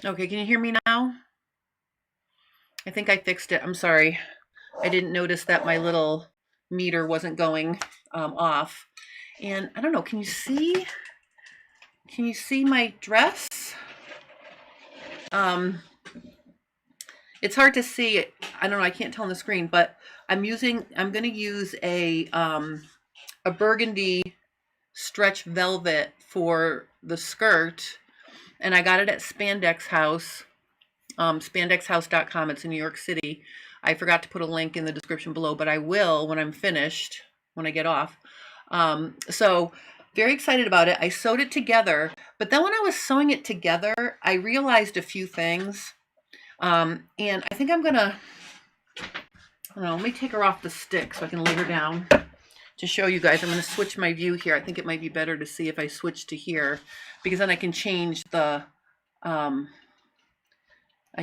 Okay, can you hear me now? I think I fixed it. I'm sorry. I didn't notice that my little meter wasn't going off. And I don't know, can you see? Can you see my dress? Um, it's hard to see it. I don't know, I can't tell on the screen, but I'm going to use a burgundy stretch velvet for the skirt. And I got it at Spandex House, spandexhouse.com. It's in New York City. I forgot to put a link in the description below, but I will when I'm finished, when I get off. So very excited about it. I sewed it together, but then when I was sewing it together, I realized a few things. And I think I'm gonna, I don't know, let me take her off the stick so I can lay her down to show you guys. I'm gonna switch my view here. I think it might be better to see if I switch to here, because then I can change the, I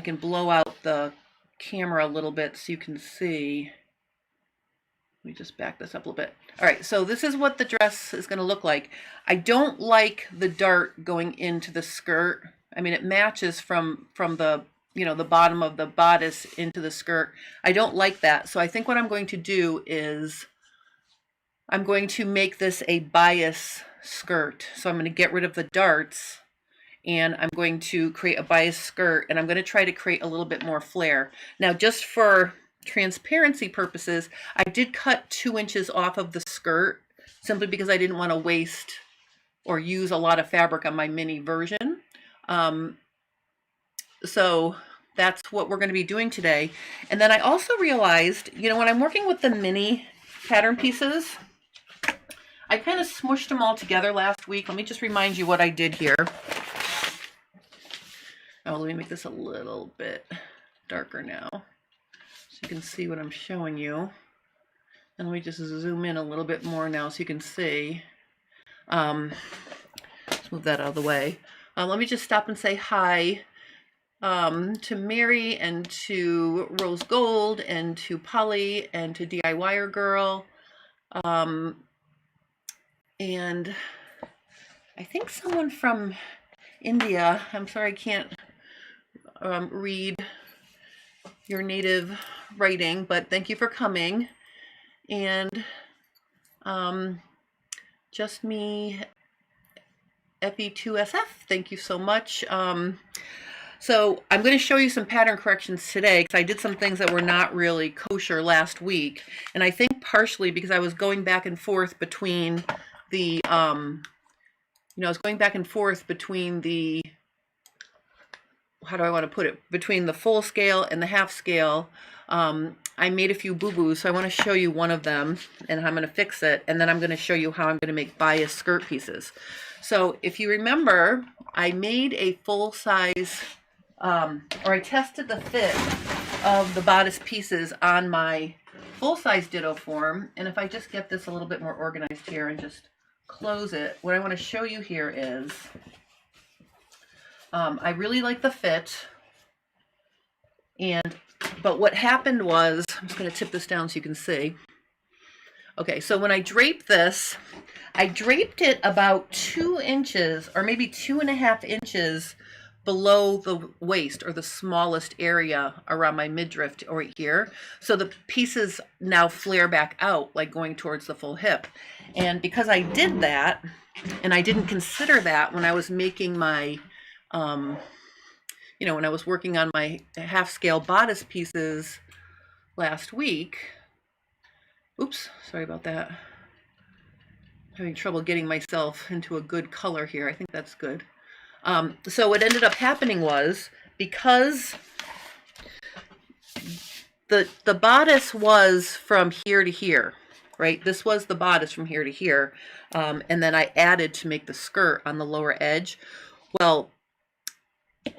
can blow out the camera a little bit so you can see. Let me just back this up a little bit. All right, so this is what the dress is going to look like. I don't like the dart going into the skirt. I mean, it matches from the, you know, the bottom of the bodice into the skirt. I don't like that. So I think what I'm going to do is I'm going to make this a bias skirt. So I'm going to get rid of the darts and I'm going to create a bias skirt, and I'm going to try to create a little bit more flare. Now, just for transparency purposes, I did cut 2 inches off of the skirt simply because I didn't want to waste or use a lot of fabric on my mini version. So that's what we're going to be doing today. And then I also realized, you know, when I'm working with the mini pattern pieces, I kind of smushed them all together last week. Let me just remind you what I did here. Oh, let me make this a little bit darker now so you can see what I'm showing you. And let me just zoom in a little bit more now so you can see. Let's move that out of the way. Let me just stop and say hi to Mary and to Rose Gold and to Polly and to DIYer Girl. And I think someone from India, I'm sorry I can't read your native writing, but thank you for coming. And just me, FE2SF, thank you so much. So I'm going to show you some pattern corrections today because I did some things that were not really kosher last week. And I think partially because I was going back and forth between the, I was going back and forth between the, how do I want to put it, between the full scale and the half scale. I made a few boo-boos, so I want to show you one of them, and I'm going to fix it, and then I'm going to show you how I'm going to make bias skirt pieces. So if you remember, I made a full size, or I tested the fit of the bodice pieces on my full size Dittoform, and if I just get this a little bit more organized here and just close it, what I want to show you here is, I really like the fit, but what happened was, I'm just going to tip this down so you can see. Okay, so when I draped this, I draped it about 2 inches or maybe 2.5 inches below the waist, or the smallest area around my midriff right here. So the pieces now flare back out, like going towards the full hip. And because I did that, and I didn't consider that when I was making my when I was working on my half scale bodice pieces last week. Oops, sorry about that. I'm having trouble getting myself into a good color here. I think that's good. So what ended up happening was, because the bodice was from here to here, right? This was the bodice from here to here. And then I added to make the skirt on the lower edge. Well,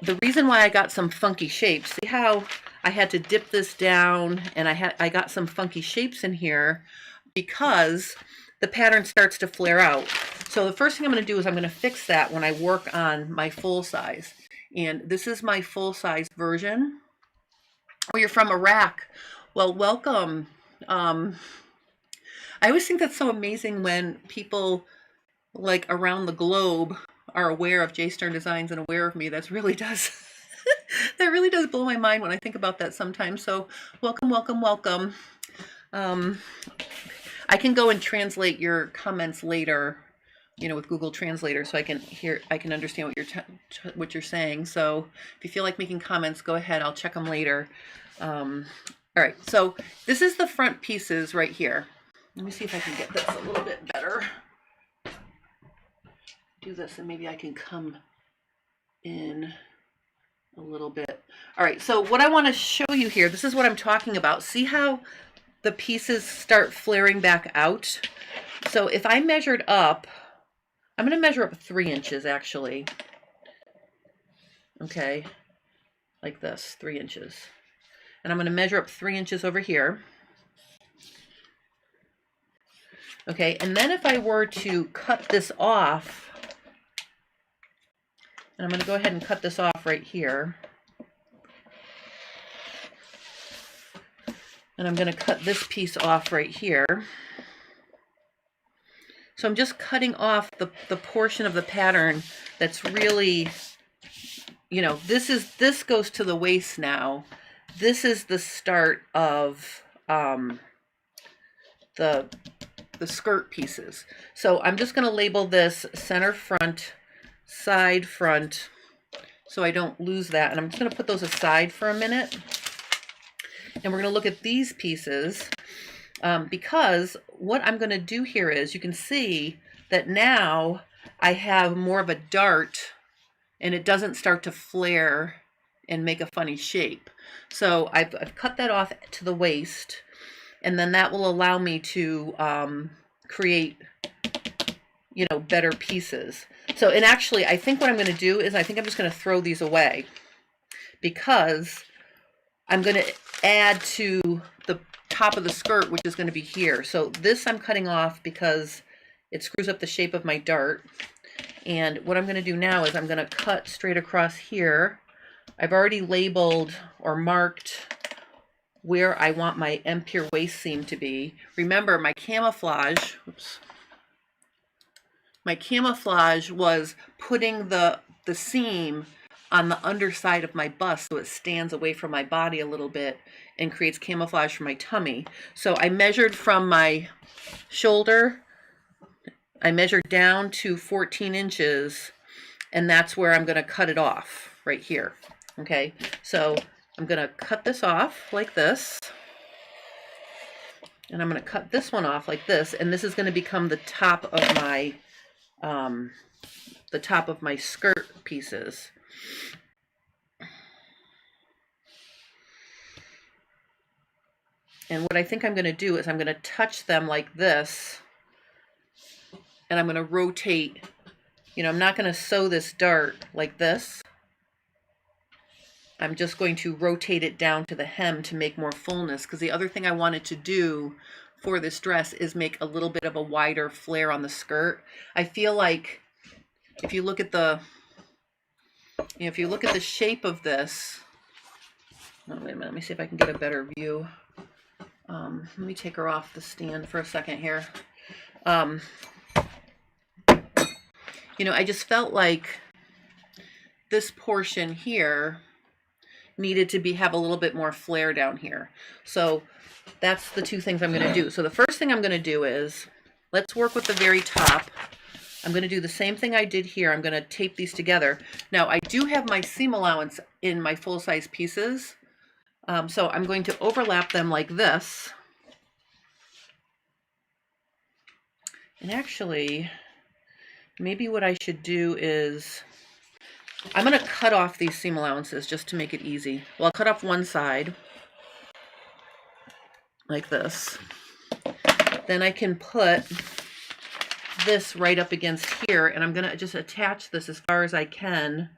the reason why I got some funky shapes, see how I had to dip this down, and I got some funky shapes in here because the pattern starts to flare out. So the first thing I'm going to do is I'm going to fix that when I work on my full size. And this is my full size version. Oh, you're from Iraq. Well, welcome. I always think that's so amazing when people like around the globe are aware of J Stern Designs and aware of me. That really does That really does blow my mind when I think about that sometimes. So welcome, welcome, welcome. I can go and translate your comments later, you know, with Google Translator, so I can understand what you're saying. So if you feel like making comments, go ahead. I'll check them later. All right. So this is the front pieces right here. Let me see if I can get this a little bit better. Do this, and maybe I can come in a little bit. All right. So what I want to show you here, this is what I'm talking about. See how the pieces start flaring back out? So if I measured up, I'm going to measure up 3 inches actually. Okay, like this, 3 inches. And I'm going to measure up 3 inches over here. Okay, and then if I were to cut this off, and I'm going to go ahead and cut this off right here. And I'm going to cut this piece off right here. So I'm just cutting off the portion of the pattern that's really, you know, this goes to the waist now. This is the start of the skirt pieces. So I'm just going to label this center front, side front, so I don't lose that. And I'm just going to put those aside for a minute. And we're going to look at these pieces because what I'm going to do here is, you can see that now I have more of a dart and it doesn't start to flare and make a funny shape. So I've cut that off to the waist, and then that will allow me to create, you know, better pieces. So, and actually I think what I'm going to do is, I think I'm just going to throw these away, because I'm going to add to the top of the skirt, which is going to be here. So this I'm cutting off because it screws up the shape of my dart. And what I'm going to do now is I'm going to cut straight across here. I've already labeled or marked where I want my empire waist seam to be. Remember, my camouflage, my camouflage was putting the seam on the underside of my bust, so it stands away from my body a little bit and creates camouflage for my tummy. So I measured from my shoulder, I measured down to 14 inches, and that's where I'm going to cut it off, right here. Okay, so I'm going to cut this off like this, and I'm going to cut this one off like this, and this is going to become the top of my skirt pieces. And what I think I'm going to do is I'm going to touch them like this, and I'm going to rotate. You know, I'm not going to sew this dart like this. I'm just going to rotate it down to the hem to make more fullness, because the other thing I wanted to do for this dress is make a little bit of a wider flare on the skirt. I feel like if you look at the, you know, if you look at the shape of this, oh, wait a minute, let me see if I can get a better view. Let me take her off the stand for a second here. You know, I just felt like this portion here needed to have a little bit more flare down here. So that's the two things I'm going to do. So the first thing I'm going to do is, let's work with the very top. I'm going to do the same thing I did here. I'm going to tape these together. Now I do have my seam allowance in my full-size pieces. So I'm going to overlap them like this. And actually, maybe what I should do is, I'm going to cut off these seam allowances just to make it easy. Well, I'll cut off one side like this. Then I can put this right up against here, and I'm going to just attach this as far as I can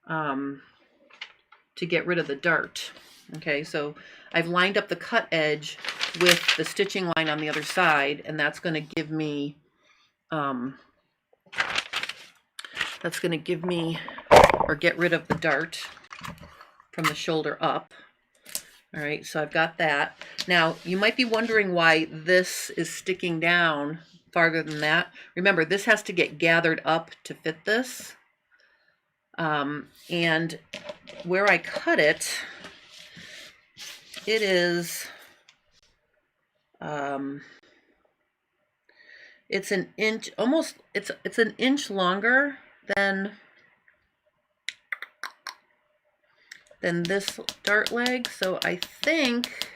to get rid of the dart. Okay, so I've lined up the cut edge with the stitching line on the other side, and that's going to give me or get rid of the dart from the shoulder up. All right, so I've got that. Now, you might be wondering why this is sticking down farther than that. Remember, this has to get gathered up to fit this. And where I cut it, it is, it's an inch, almost, it's an inch longer than this dart leg. So I think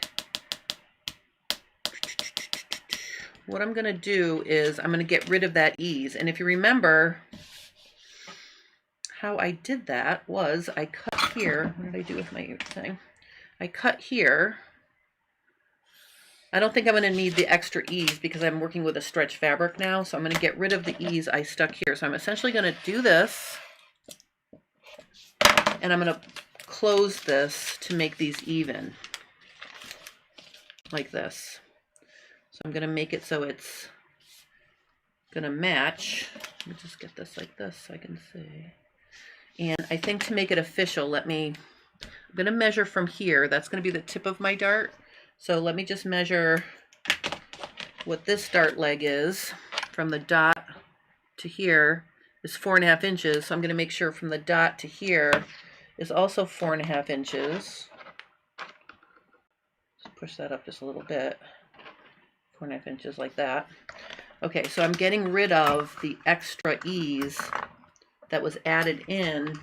what I'm gonna do is I'm gonna get rid of that ease. And if you remember, how I did that was I cut here. What did I do with my thing? I cut here. I don't think I'm going to need the extra ease because I'm working with a stretch fabric now. So I'm going to get rid of the ease I stuck here. So I'm essentially going to do this. And I'm going to close this to make these even. Like this. So I'm going to make it so it's going to match. Let me just get this like this so I can see. And I think to make it official, I'm going to measure from here. That's going to be the tip of my dart. So let me just measure what this dart leg is. From the dot to here is 4.5 inches. So I'm going to make sure from the dot to here is also 4.5 inches. Just push that up just a little bit. 4.5 inches like that. Okay, so I'm getting rid of the extra ease that was added in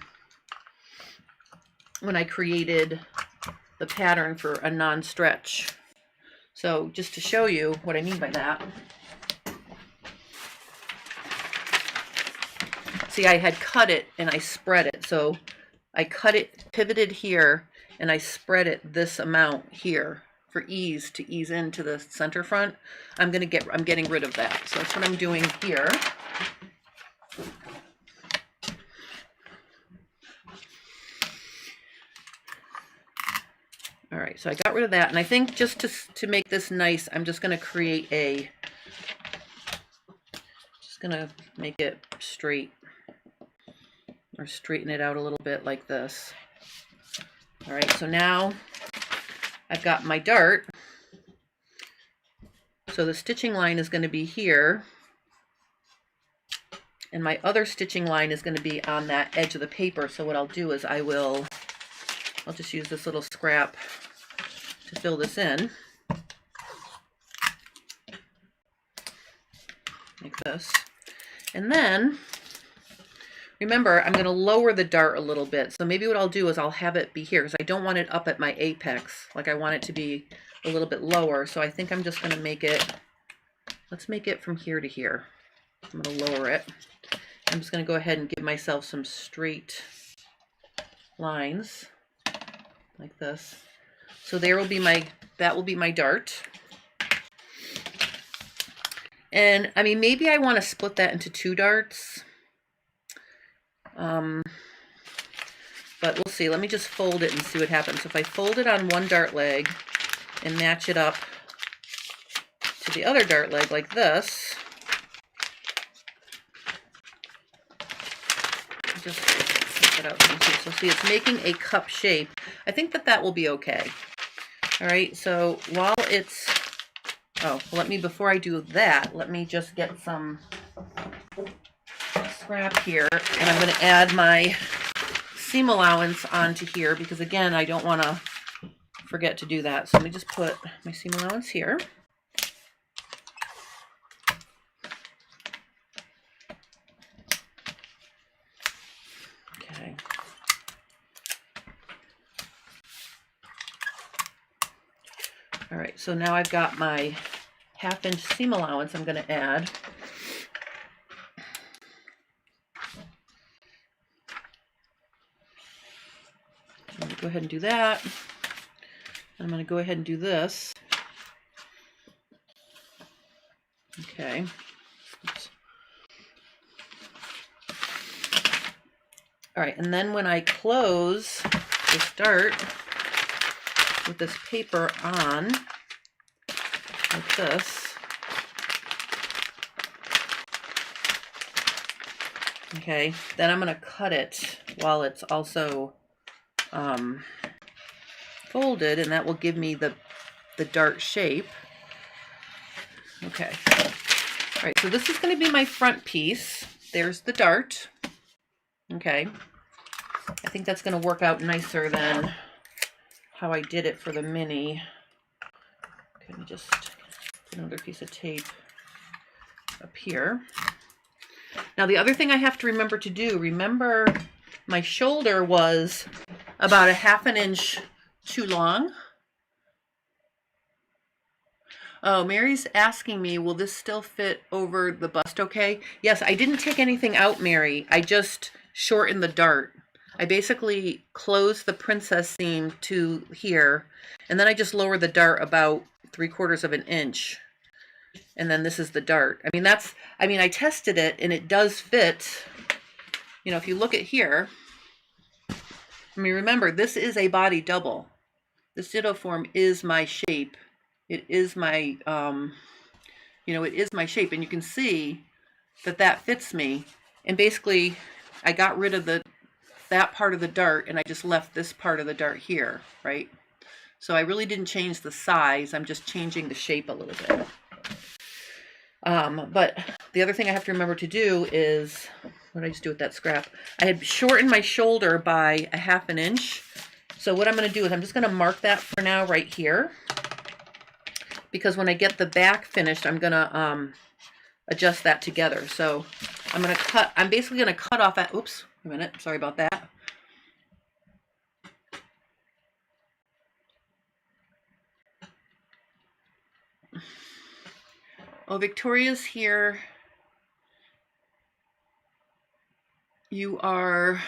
when I created the pattern for a non-stretch. So just to show you what I mean by that. See, I had cut it and I spread it. So I cut it, pivoted here, and I spread it this amount here for ease to ease into the center front. I'm getting rid of that. So that's what I'm doing here. All right, so I got rid of that, and I think just to make this nice, I'm just going to create just going to make it straight, or straighten it out a little bit like this. All right, so now I've got my dart. So the stitching line is going to be here, and my other stitching line is going to be on that edge of the paper. So what I'll do is I'll just use this little scrap to fill this in, like this. And then, remember, I'm going to lower the dart a little bit. So maybe what I'll do is I'll have it be here, because I don't want it up at my apex. Like, I want it to be a little bit lower. So I think I'm just going to make it, let's make it from here to here. I'm going to lower it. I'm just going to go ahead and give myself some straight lines like this. So there will be that will be my dart. And I mean, maybe I want to split that into 2 darts. But we'll see. Let me just fold it and see what happens. So if I fold it on one dart leg and match it up to the other dart leg like this, just take it out. So see, it's making a cup shape. I think that will be okay. All right, so while it's, before I do that, let me just get some scrap here, and I'm going to add my seam allowance onto here, because again, I don't want to forget to do that. So let me just put my seam allowance here. Okay. All right, so now I've got my 1/2 inch seam allowance I'm going to add. I'm going to go ahead and do that. I'm going to go ahead and do this. Okay. Oops. All right, and then when I close this dart with this paper on, like this, okay, then I'm going to cut it while it's also folded, and that will give me the dart shape. Okay. All right, so this is going to be my front piece. There's the dart. Okay. I think that's going to work out nicer than how I did it for the mini. Okay, let me just put another piece of tape up here. Now the other thing I have to remember to do, remember my shoulder was about 1/2 inch too long. Oh, Mary's asking me, will this still fit over the bust okay? Yes, I didn't take anything out, Mary. I just shortened the dart. I basically closed the princess seam to here, and then I just lowered the dart about 3/4 inch. And then this is the dart. I mean, I tested it and it does fit. You know, if you look at here, I mean, remember, this is a body double. This Dittoform is my shape. It is my, it is my shape. And you can see that that fits me. And basically, I got rid of that part of the dart and I just left this part of the dart here, right? So I really didn't change the size. I'm just changing the shape a little bit. But the other thing I have to remember to do is, what did I just do with that scrap? I had shortened my shoulder by 1/2 inch. So what I'm going to do is I'm just going to mark that for now right here. Because when I get the back finished, I'm going to adjust that together. So I'm basically going to cut off at, oops, a minute, sorry about that. Oh, Victoria's here. You are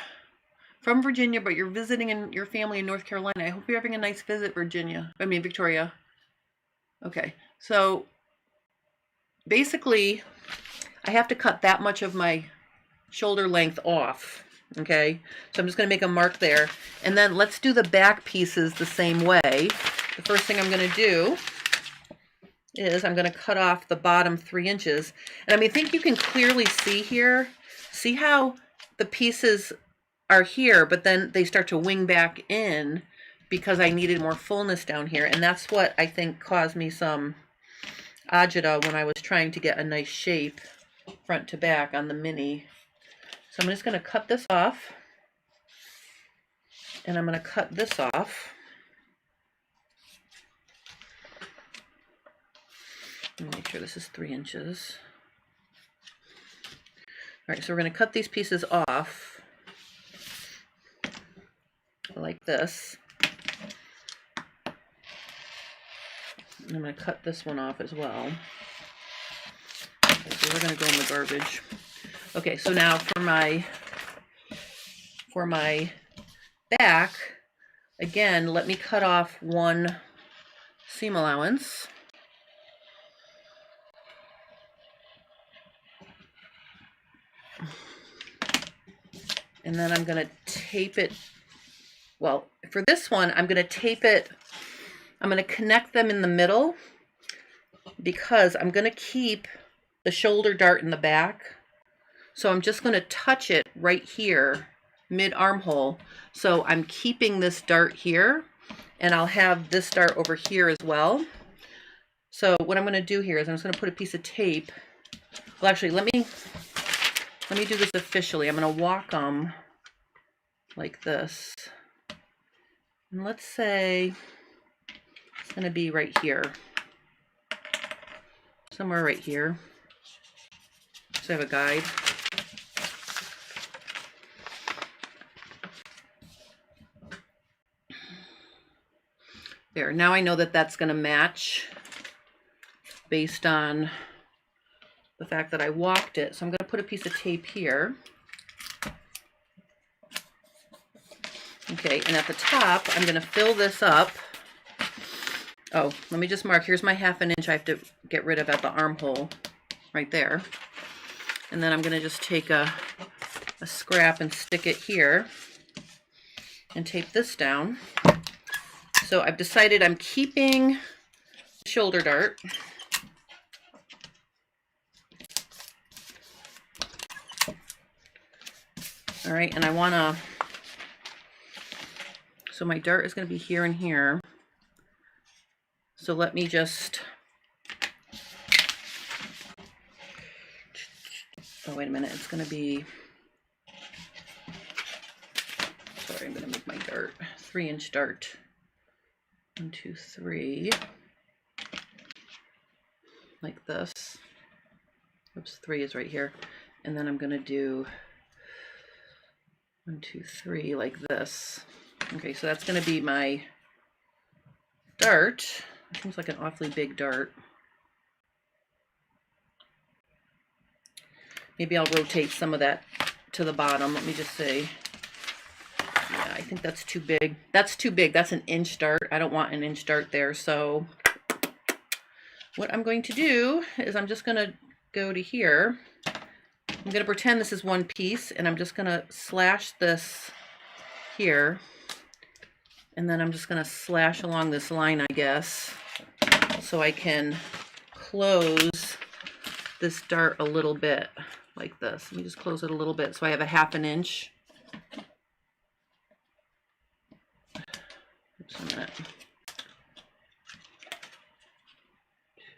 from Virginia, but you're visiting your family in North Carolina. I hope you're having a nice visit, Victoria. Okay, so basically, I have to cut that much of my shoulder length off, okay? So I'm just going to make a mark there. And then let's do the back pieces the same way. The first thing I'm going to do is I'm going to cut off the bottom 3 inches. And I think you can clearly see here, see how the pieces are here, but then they start to wing back in because I needed more fullness down here. And that's what I think caused me some agita when I was trying to get a nice shape front to back on the mini. So I'm just going to cut this off. And I'm going to cut this off. Let me make sure this is 3 inches. All right, so we're going to cut these pieces off like this. And I'm going to cut this one off as well. Okay, so we're going to go in the garbage. Okay, so now for my back, again, let me cut off 1 seam allowance. And then I'm going to tape it. Well, for this one, I'm going to tape it. I'm going to connect them in the middle because I'm going to keep the shoulder dart in the back. So I'm just going to touch it right here, mid armhole. So I'm keeping this dart here, and I'll have this dart over here as well. So what I'm going to do here is I'm just going to put a piece of tape. Well, actually, let me do this officially. I'm going to walk them like this. And let's say it's going to be right here. Somewhere right here. So I have a guide. There. Now I know that that's going to match based on the fact that I walked it. So I'm going to put a piece of tape here. Okay, and at the top, I'm going to fill this up. Oh, let me just mark. Here's my 1/2 inch I have to get rid of at the armhole right there. And then I'm going to just take a scrap and stick it here and tape this down. So I've decided I'm keeping the shoulder dart. All right, and I want to, so my dart is going to be here and here. So let me just, oh, wait a minute, it's going to be, sorry, I'm gonna make my dart 3-inch dart. 1, 2, 3, like this. Oops, 3 is right here. And then I'm gonna do 1, 2, 3 like this. Okay, so that's gonna be my dart. It seems like an awfully big dart. Maybe I'll rotate some of that to the bottom. Let me just see. Yeah, I think that's too big. That's too big. That's an inch dart. I don't want an inch dart there. So what I'm going to do is I'm just going to go to here. I'm going to pretend this is one piece, and I'm just going to slash this here. And then I'm just going to slash along this line, I guess, so I can close this dart a little bit like this. Let me just close it a little bit so I have a 1/2 inch. Oops, a minute.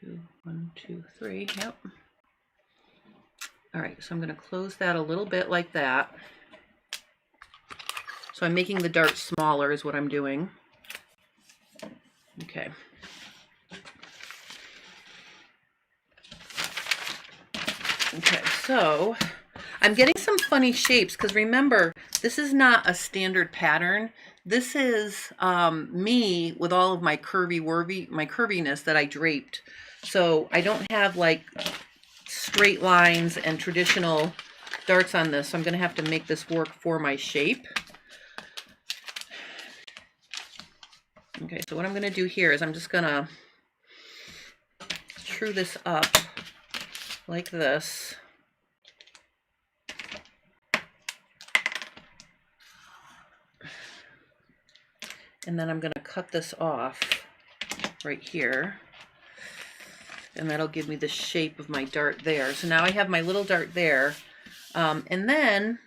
2, 1, 2, 3. Yep. All right, so I'm going to close that a little bit like that. So I'm making the dart smaller is what I'm doing. Okay. Okay, so I'm getting some funny shapes because remember, this is not a standard pattern. This is me with all of my curviness that I draped. So I don't have like straight lines and traditional darts on this. So I'm going to have to make this work for my shape. Okay, so what I'm going to do here is I'm just going to true this up like this. And then I'm going to cut this off right here. And that'll give me the shape of my dart there. So now I have my little dart there. And then,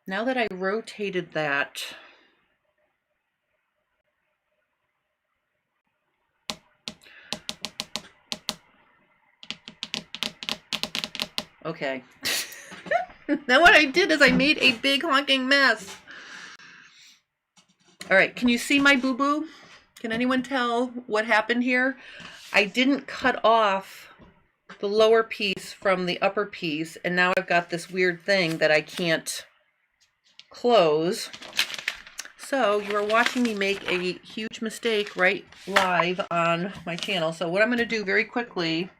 now that I rotated that, okay. Now what I did is I made a big honking mess. All right, can you see my boo-boo? Can anyone tell what happened here? I didn't cut off the lower piece from the upper piece, and now I've got this weird thing that I can't close. So you are watching me make a huge mistake right live on my channel. So what I'm going to do very quickly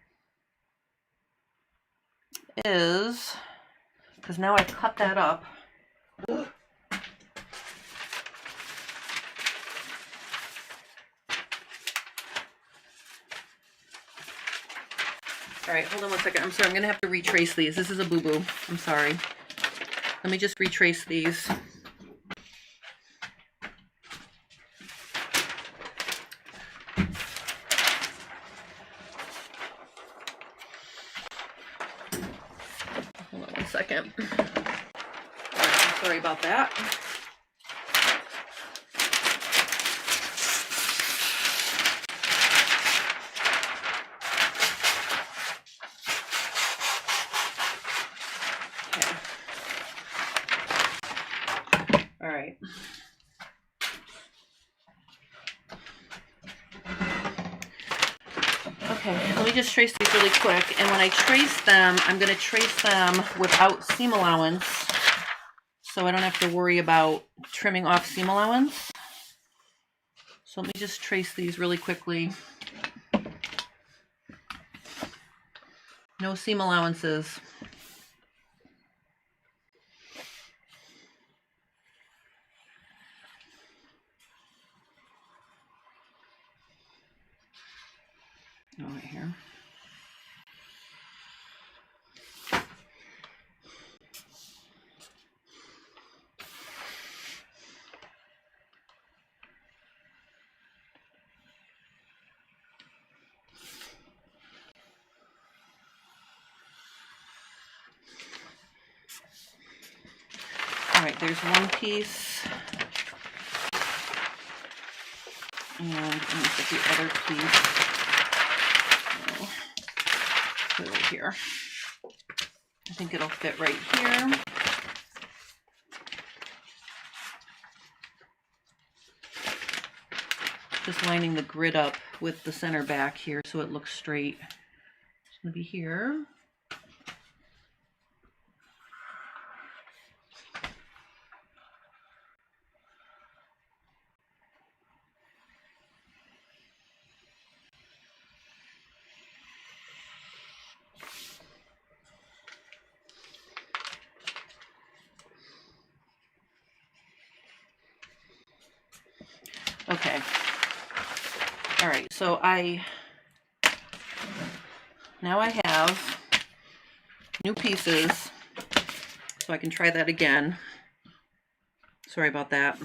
is, because now I've cut that up, all right, hold on one second. I'm sorry, I'm going to have to retrace these. This is a boo-boo. I'm sorry. Let me just retrace these. Hold on one second. All right, I'm sorry about that. All right. Okay, let me just trace these really quick. And when I trace them, I'm going to trace them without seam allowance, so I don't have to worry about trimming off seam allowance. So let me just trace these really quickly. No seam allowances. Oh, right here. All right, there's one piece. And let me put the other piece right here. I think it'll fit right here. Just lining the grid up with the center back here so it looks straight. It's going to be here. Okay. All right, so now I have new pieces, so I can try that again. Sorry about that.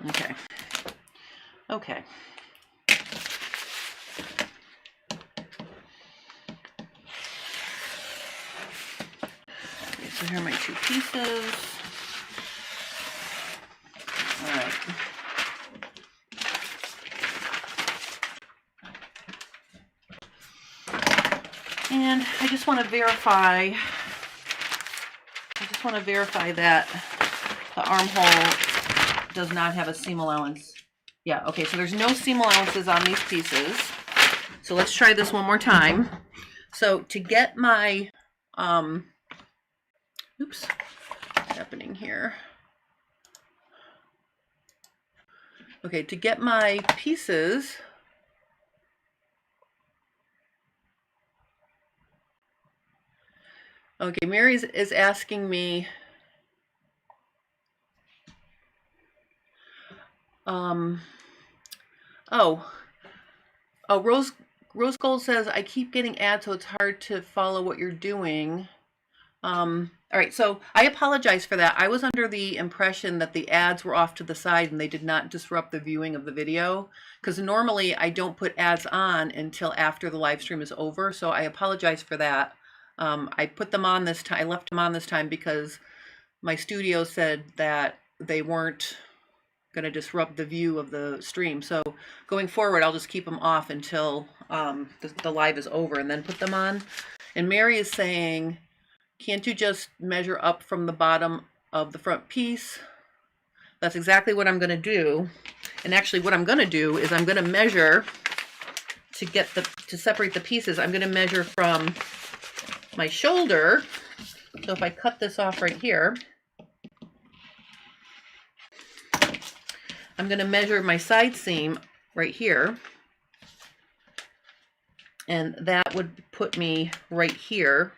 Okay. Okay. Okay, so here are my two pieces. All right. And I just want to verify that the armhole does not have a seam allowance. Yeah, okay, so there's no seam allowances on these pieces. So let's try this one more time. So to get my, oops, what's happening here? Okay, to get my pieces, okay, Mary is asking me, Rose Gold says, I keep getting ads, so it's hard to follow what you're doing. All right, so I apologize for that. I was under the impression that the ads were off to the side and they did not disrupt the viewing of the video, because normally I don't put ads on until after the live stream is over, so I apologize for that. I put them on this time. I left them on this time because my studio said that they weren't going to disrupt the view of the stream. So going forward, I'll just keep them off until the live is over and then put them on. And Mary is saying, can't you just measure up from the bottom of the front piece? That's exactly what I'm going to do. And actually what I'm going to do is I'm going to measure to separate the pieces. I'm going to measure from my shoulder. So if I cut this off right here, I'm going to measure my side seam right here, and that would put me right here.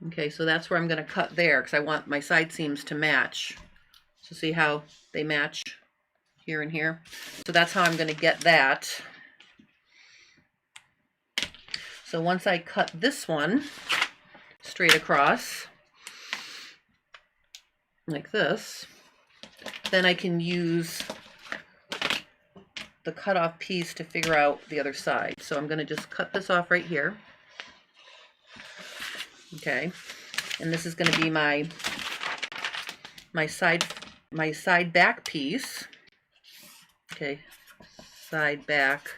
Okay, so that's where I'm going to cut there because I want my side seams to match. So see how they match here and here? So that's how I'm going to get that. So once I cut this one straight across, like this, then I can use the cutoff piece to figure out the other side. So I'm going to just cut this off right here. Okay, and this is going to be my side back piece. Okay, side back.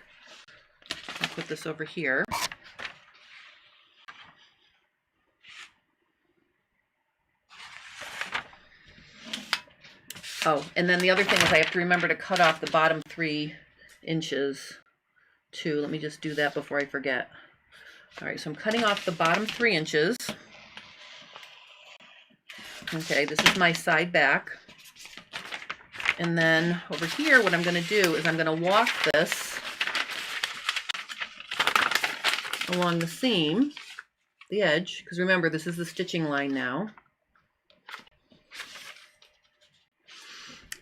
I'll put this over here. Oh, and then the other thing is I have to remember to cut off the bottom 3 inches too. Let me just do that before I forget. All right, so I'm cutting off the bottom 3 inches. Okay, this is my side back. And then over here, what I'm going to do is I'm going to walk this along the seam, the edge, because remember, this is the stitching line now.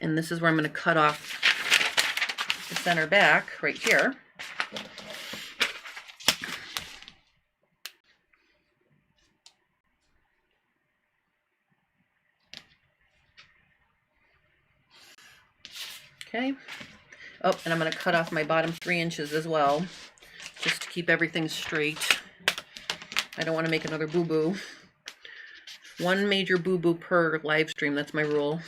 And this is where I'm going to cut off the center back right here. Okay. Oh, and I'm going to cut off my bottom 3 inches as well, just to keep everything straight. I don't want to make another boo-boo. One major boo-boo per live stream, that's my rule.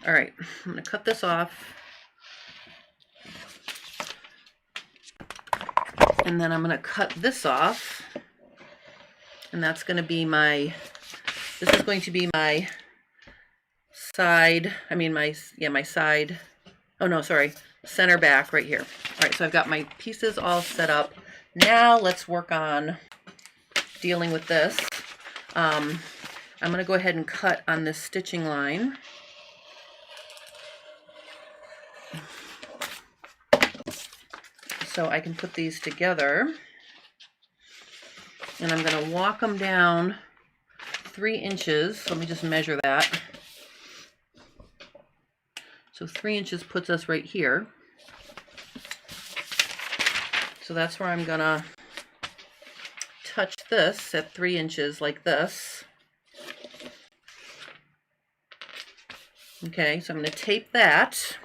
All right, I'm going to cut this off. And then I'm going to cut this off. And that's going to be my This is going to be my side, my side, oh no, sorry, center back right here. All right, so I've got my pieces all set up. Now let's work on dealing with this. I'm going to go ahead and cut on this stitching line. So I can put these together. And I'm going to walk them down 3 inches. Let me just measure that. So 3 inches puts us right here. So that's where I'm going to touch this at 3 inches like this. Okay, so I'm going to tape that.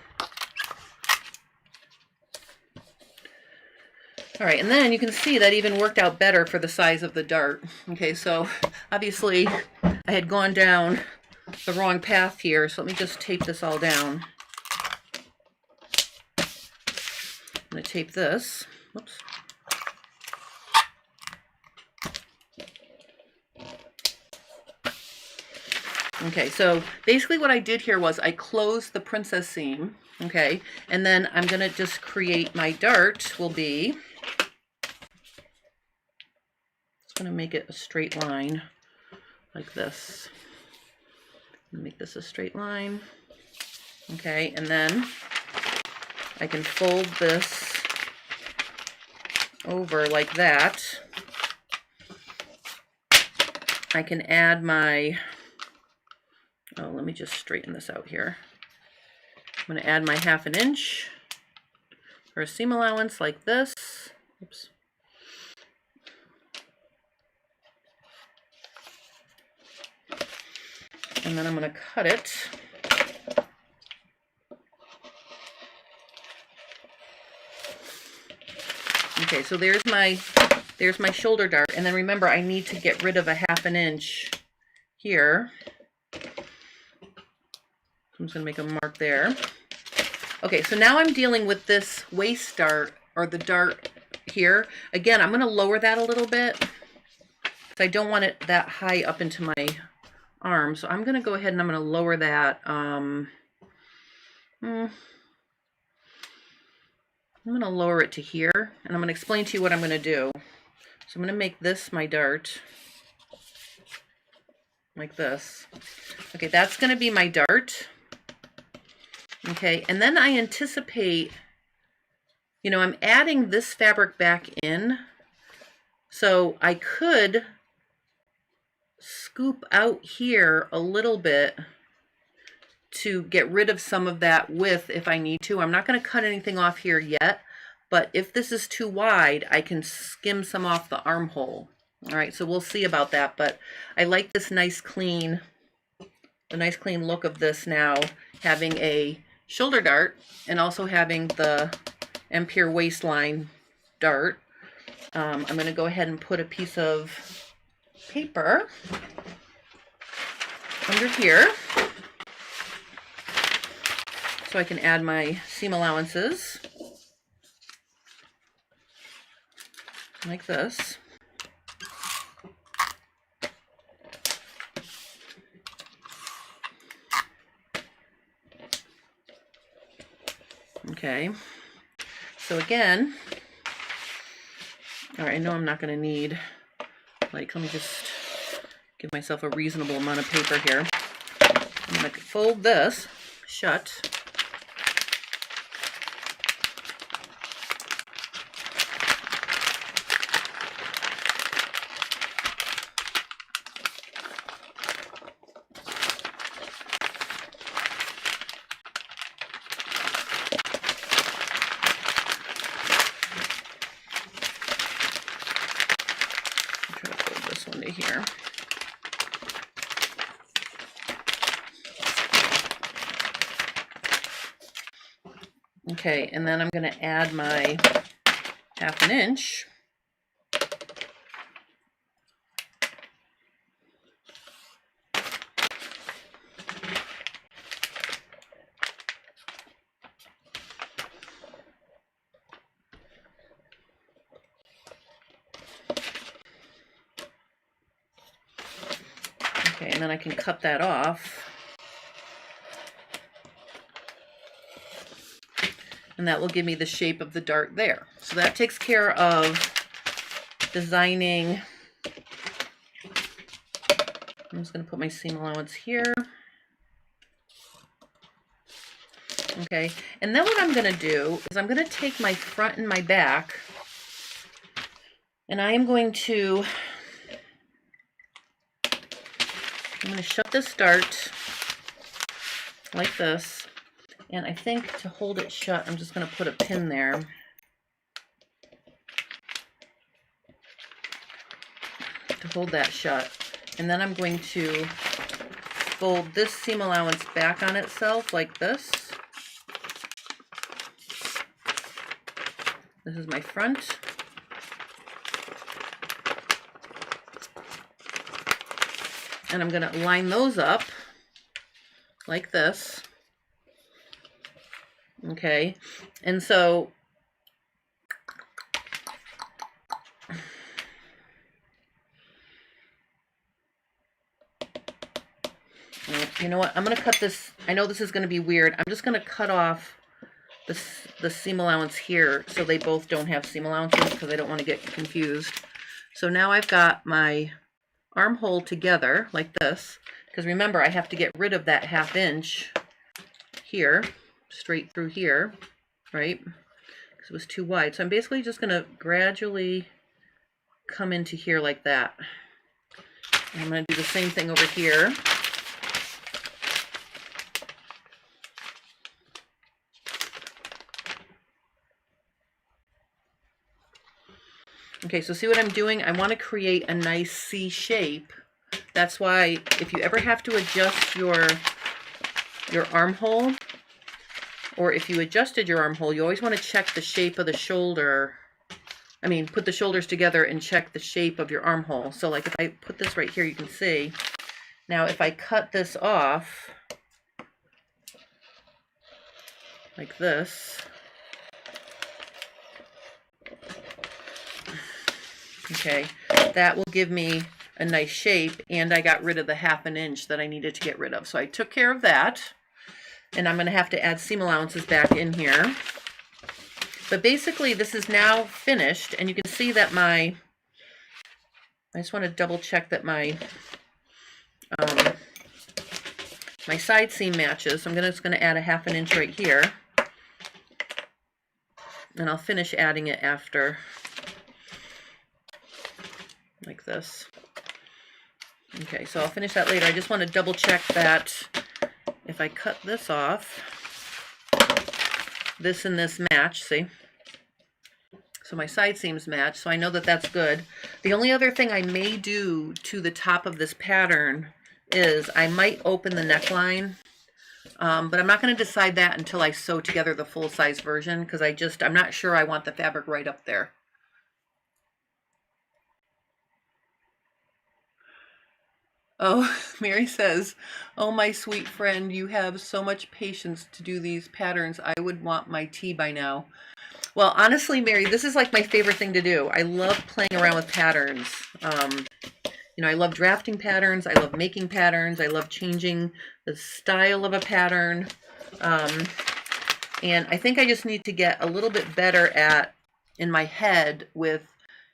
All right, and then you can see that even worked out better for the size of the dart. Okay, so obviously I had gone down the wrong path here, so let me just tape this all down. I'm going to tape this. Whoops. Okay, so basically what I did here was I closed the princess seam, okay, and then I'm going to just create my dart will be, it's going to make it a straight line like this. Make this a straight line, okay, and then I can fold this over like that. I can add my, oh, let me just straighten this out here. I'm going to add my 1/2 inch for a seam allowance like this. Oops. And then I'm going to cut it. Okay, so there's my shoulder dart, and then remember I need to get rid of a 1/2 inch here. So I'm just going to make a mark there. Okay, so now I'm dealing with this waist dart, or the dart here. Again, I'm going to lower that a little bit, because I don't want it that high up into my arm. So I'm going to go ahead and I'm going to lower that. I'm going to lower it to here, and I'm going to explain to you what I'm going to do. So I'm going to make this my dart, like this. Okay, that's going to be my dart. Okay, and then I anticipate, you know, I'm adding this fabric back in, so I could scoop out here a little bit to get rid of some of that width if I need to. I'm not going to cut anything off here yet, but if this is too wide, I can skim some off the armhole. All right, so we'll see about that, but I like this nice clean, the nice clean look of this now, having a shoulder dart and also having the Empire waistline dart. I'm going to go ahead and put a piece of paper under here so I can add my seam allowances like this. Okay, so again, all right, I know I'm not going to need, like, let me just give myself a reasonable amount of paper here. I'm going to fold this shut. Here. Okay, and then I'm going to add my 1/2 inch. Okay, and then I can cut that off. And that will give me the shape of the dart there. So that takes care of designing. I'm just going to put my seam allowance here. Okay, and then what I'm going to do is I'm going to take my front and my back, and I am going to, shut this dart like this, and I think to hold it shut, I'm just going to put a pin there. To hold that shut, and then I'm going to fold this seam allowance back on itself like this. This is my front. And I'm going to line those up like this. Okay, and so you know what? I'm going to cut this. I know this is going to be weird. I'm just going to cut off the seam allowance here so they both don't have seam allowances because I don't want to get confused. So now I've got my armhole together like this, because remember I have to get rid of that 1/2 inch here, straight through here, right? Because it was too wide. So I'm basically just going to gradually come into here like that. And I'm going to do the same thing over here. Okay, so see what I'm doing? I want to create a nice C shape. That's why if you ever have to adjust your armhole, or if you adjusted your armhole, you always want to check the shape of the shoulder. I mean, put the shoulders together and check the shape of your armhole. So like if I put this right here, you can see. Now if I cut this off like this, okay, that will give me a nice shape, and I got rid of the 1/2 inch that I needed to get rid of. So I took care of that, and I'm going to have to add seam allowances back in here. But basically this is now finished, and you can see that I just want to double check that my my side seam matches. So I'm just going to add a 1/2 inch right here, and I'll finish adding it after. Like this. Okay, so I'll finish that later. I just want to double check that if I cut this off, this and this match, see? So my side seams match, so I know that that's good. The only other thing I may do to the top of this pattern is I might open the neckline, but I'm not going to decide that until I sew together the full-size version, because I'm not sure I want the fabric right up there. Oh, Mary says, "Oh, my sweet friend, you have so much patience to do these patterns. I would want my tea by now." Well, honestly, Mary, this is like my favorite thing to do. I love playing around with patterns. You know, I love drafting patterns. I love making patterns. I love changing the style of a pattern. And I think I just need to get a little bit better in my head with,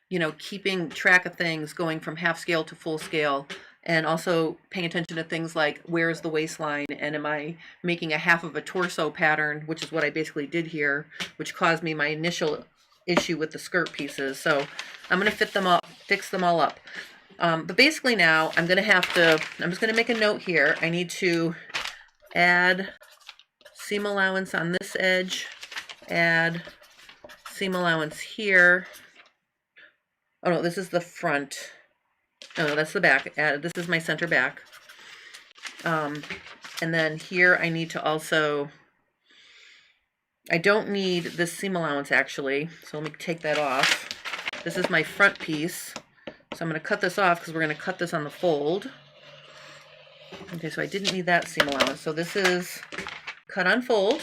you know, keeping track of things, going from half scale to full scale. And also paying attention to things like, where's the waistline, and am I making a 1/2 of a torso pattern, which is what I basically did here, which caused me my initial issue with the skirt pieces. So I'm going to fix them all up. But basically now I'm just going to make a note here. I need to add seam allowance on this edge, add seam allowance here. Oh no, this is the front. No, that's the back. This is my center back. And then here I need to also, I don't need this seam allowance actually, so let me take that off. This is my front piece, so I'm going to cut this off because we're going to cut this on the fold. Okay, so I didn't need that seam allowance. So this is cut on fold.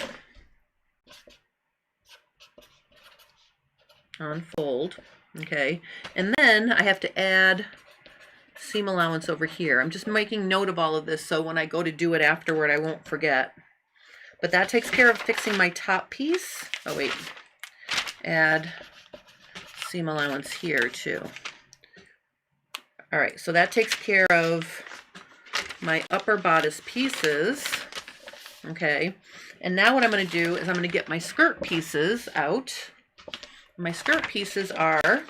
On fold. Okay, and then I have to add seam allowance over here. I'm just making note of all of this so when I go to do it afterward, I won't forget. But that takes care of fixing my top piece. Oh wait, add seam allowance here too. All right, so that takes care of my upper bodice pieces. Okay, and now what I'm going to do is I'm going to get my skirt pieces out. My skirt pieces are,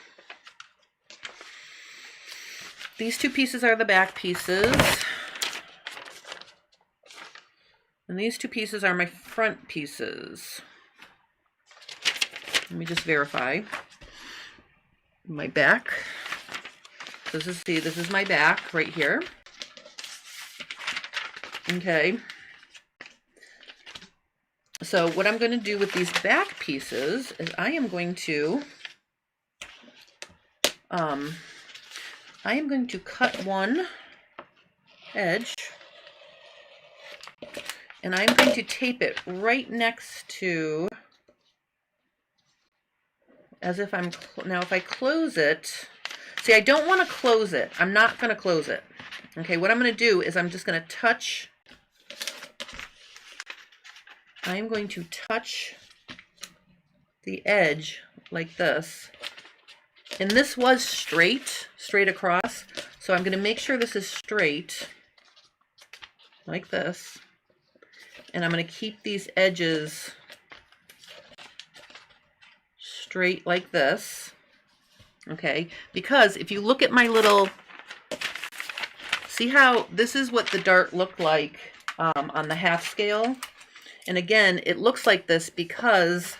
these two pieces are the back pieces, and these two pieces are my front pieces. Let me just verify. My back. So this is my back right here. Okay. So what I'm going to do with these back pieces is I am going to cut one edge, and I'm going to tape it right next to, as if I'm, now if I close it, see, I don't want to close it. I'm not going to close it. Okay, what I'm going to do is I'm just going to touch, I'm going to touch the edge like this. And this was straight across. So I'm going to make sure this is straight like this. And I'm going to keep these edges straight like this. Okay, because if you look at my little, see how this is what the dart looked like on the half scale. And again, it looks like this because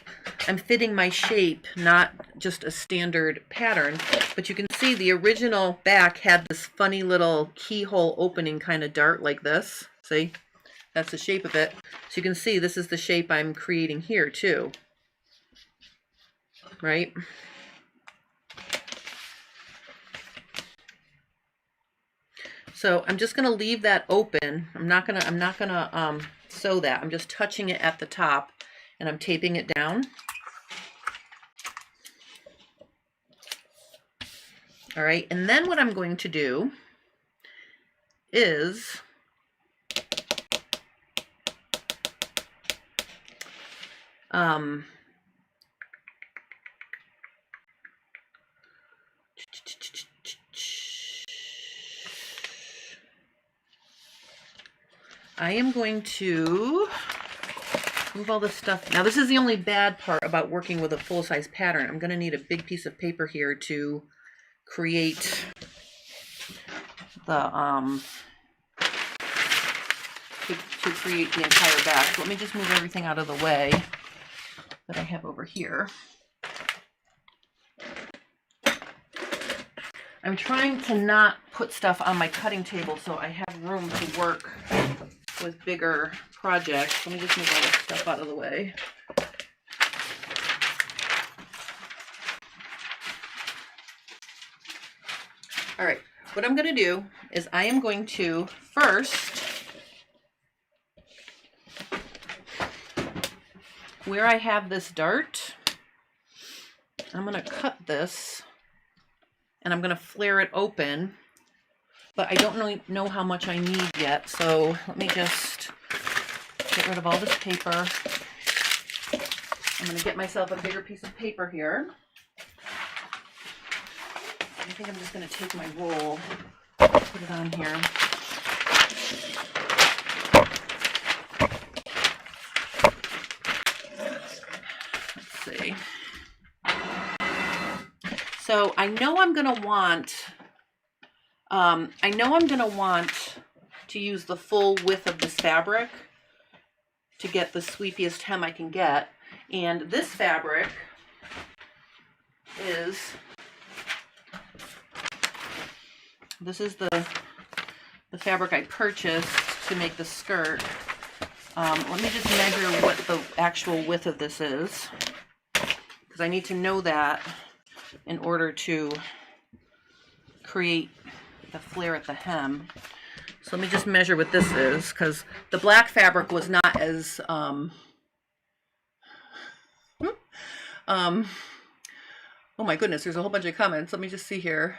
I'm fitting my shape, not just a standard pattern. But you can see the original back had this funny little keyhole opening kind of dart like this. See, that's the shape of it. So you can see this is the shape I'm creating here too, right? So I'm just going to leave that open. I'm not gonna sew that. I'm just touching it at the top and I'm taping it down. All right, and then what I'm going to do is I am going to move all this stuff. Now this is the only bad part about working with a full-size pattern. I'm going to need a big piece of paper here to create the to create the entire back. So let me just move everything out of the way that I have over here. I'm trying to not put stuff on my cutting table so I have room to work with bigger projects. Let me just move all this stuff out of the way. All right, what I'm going to do is I am going to first, where I have this dart, I'm going to cut this and I'm going to flare it open, but I don't know how much I need yet. So let me just get rid of all this paper. I'm going to get myself a bigger piece of paper here. I think I'm just going to take my roll, put it on here. Let's see. So I know I'm going to want, to use the full width of this fabric to get the sweepiest hem I can get. And this fabric is, this is the fabric I purchased to make the skirt. Let me just measure what the actual width of this is, because I need to know that in order to create the flare at the hem. So let me just measure what this is, because the black fabric was not as oh my goodness, there's a whole bunch of comments. Let me just see here.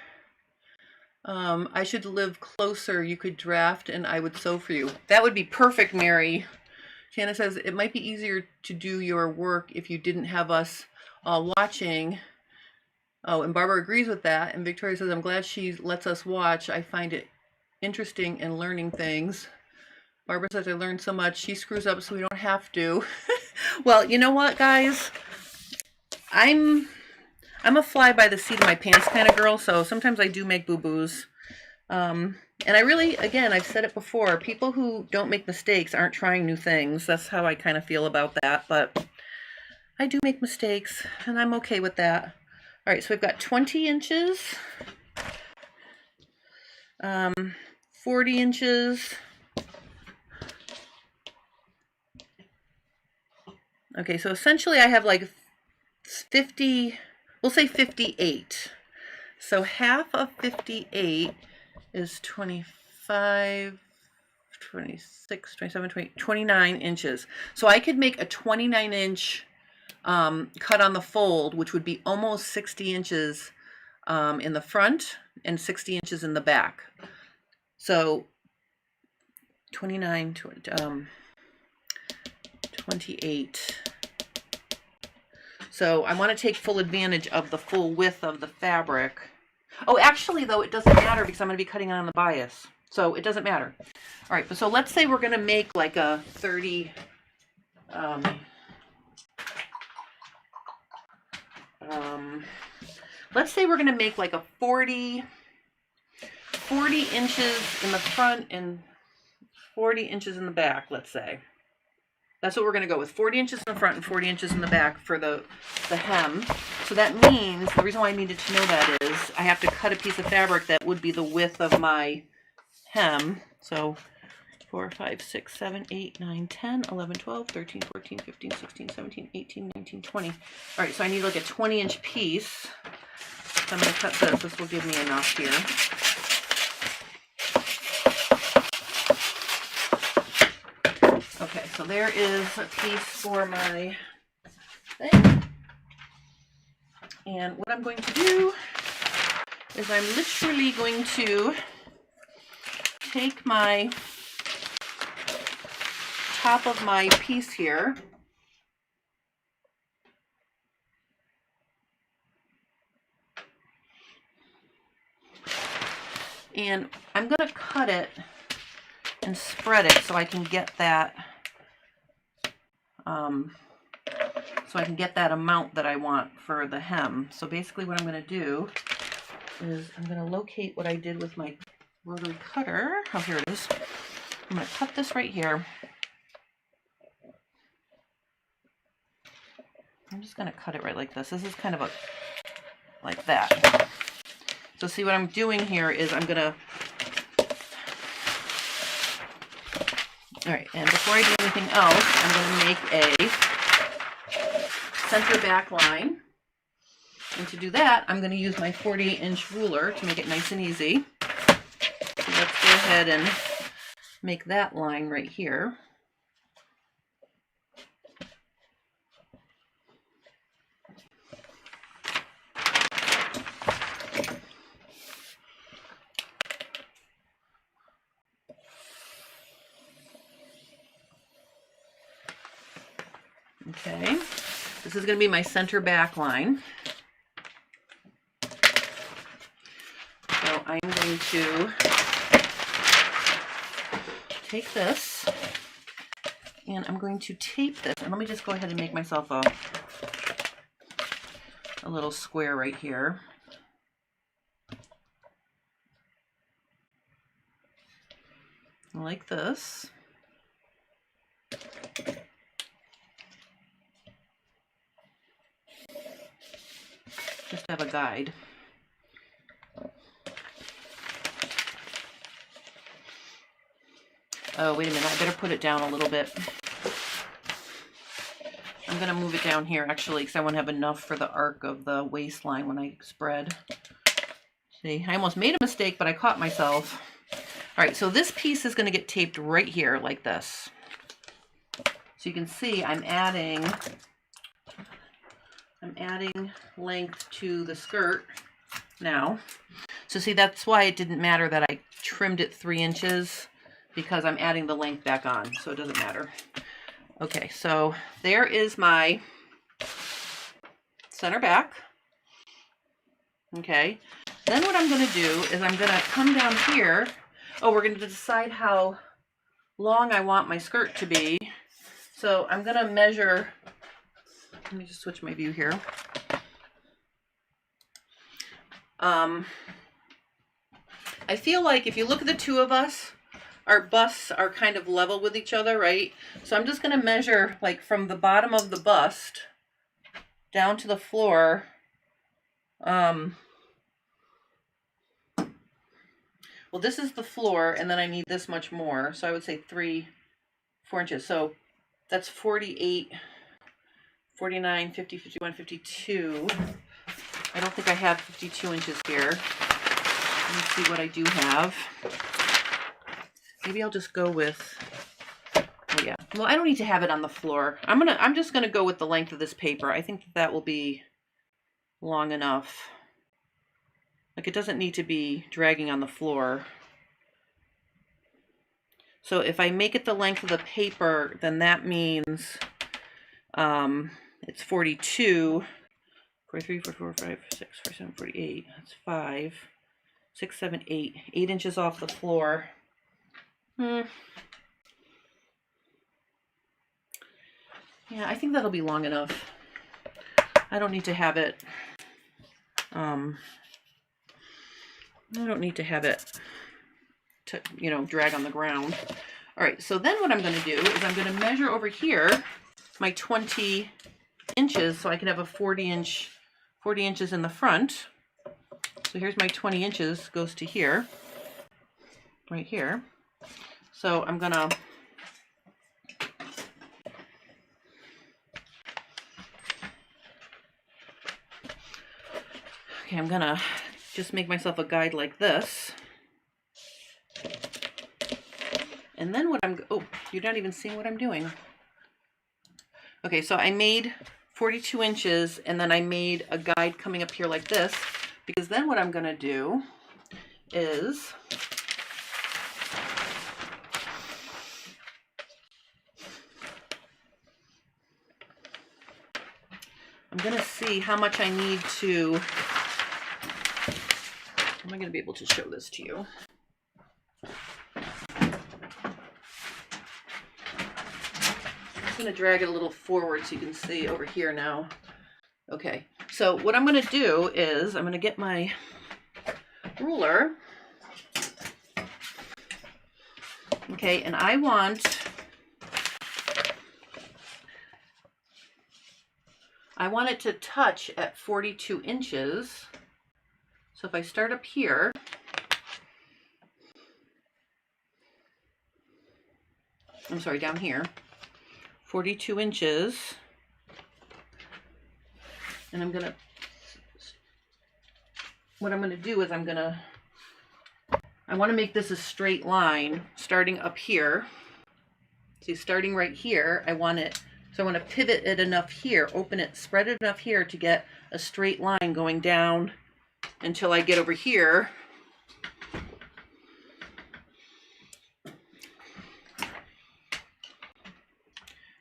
I should live closer. You could draft and I would sew for you. That would be perfect, Mary. Shanna says, it might be easier to do your work if you didn't have us all watching. Oh, and Barbara agrees with that. And Victoria says, I'm glad she lets us watch. I find it interesting and learning things. Barbara says, I learned so much. She screws up so we don't have to. Well, you know what, guys? I'm a fly by the seat of my pants kind of girl, so sometimes I do make boo-boos. And I really, again, I've said it before, people who don't make mistakes aren't trying new things. That's how I kind of feel about that, but I do make mistakes, and I'm okay with that. All right, so we've got 20 inches, 40 inches. Okay, so essentially I have like 50, we'll say 58. So half of 58 is 25, 26, 27, 20, 29 inches. So I could make a 29 inch cut on the fold, which would be almost 60 inches in the front and 60 inches in the back. So 29, 28. So I want to take full advantage of the full width of the fabric. Oh, actually, though, it doesn't matter because I'm going to be cutting on the bias. So it doesn't matter. All right, but so let's say we're going to make like a 30, let's say we're going to make like a 40 inches in the front and 40 inches in the back, let's say. That's what we're going to go with, 40 inches in the front and 40 inches in the back for the hem. So that means, the reason why I needed to know that is I have to cut a piece of fabric that would be the width of my hem. So 4, 5, 6, 7, 8, 9, 10, 11, 12, 13, 14, 15, 16, 17, 18, 19, 20. All right, so I need like a 20-inch piece. So I'm going to cut this. This will give me enough here. Okay, so there is a piece for my thing. And what I'm going to do is I'm literally going to take my top of my piece here and I'm going to cut it and spread it so I can get that amount that I want for the hem. So basically what I'm going to do is I'm going to locate what I did with my rotary cutter. Oh, here it is. I'm going to cut this right here. I'm just going to cut it right like this. This is kind of a, like that. So see what I'm doing here is I'm going to, all right, and before I do anything else, I'm going to make a center back line. And to do that, I'm going to use my 40-inch ruler to make it nice and easy. So let's go ahead and make that line right here. Okay, this is going to be my center back line. So I'm going to take this and I'm going to tape this. And let me just go ahead and make myself a little square right here. Like this. Just to have a guide. Oh, wait a minute, I better put it down a little bit. I'm going to move it down here actually because I want to have enough for the arc of the waistline when I spread. See, I almost made a mistake, but I caught myself. All right, so this piece is going to get taped right here like this. So you can see I'm adding length to the skirt now. So see, that's why it didn't matter that I trimmed it 3 inches, because I'm adding the length back on, so it doesn't matter. Okay, so there is my center back. Okay, then what I'm going to do is I'm going to come down here. Oh, we're going to decide how long I want my skirt to be. So I'm going to measure. Let me just switch my view here. I feel like if you look at the two of us, our busts are kind of level with each other, right? So I'm just going to measure like from the bottom of the bust down to the floor. Well, this is the floor, and then I need this much more. So I would say 4 inches. So that's 48, 49, 50, 51, 52. I don't think I have 52 inches here. Let me see what I do have. Maybe I'll just go with, oh yeah. Well, I don't need to have it on the floor. I'm just gonna go with the length of this paper. I think that will be long enough. Like, it doesn't need to be dragging on the floor. So if I make it the length of the paper, then that means it's 42, 43, 44, 45, 46, 47, 48. That's 5, 6, 7, 8. 8 inches off the floor. Yeah, I think that'll be long enough. I don't need to have it, to, you know, drag on the ground. All right, so then what I'm going to do is I'm going to measure over here my 20 inches so I can have a 40 inches in the front. So here's my 20 inches, goes to here, right here. So I'm going to I'm going to just make myself a guide like this. And then what oh, you're not even seeing what I'm doing. Okay, so I made 42 inches, and then I made a guide coming up here like this, because then what I'm going to do is I'm going to see how much I need to, am I going to be able to show this to you? I'm going to drag it a little forward so you can see over here now. Okay, so what I'm going to do is I'm going to get my ruler. Okay, and I want it to touch at 42 inches. So if I start up here, I'm sorry, down here, 42 inches. And what I'm gonna do is I want to make this a straight line starting up here. See, starting right here, I want to pivot it enough here, open it, spread it enough here to get a straight line going down until I get over here.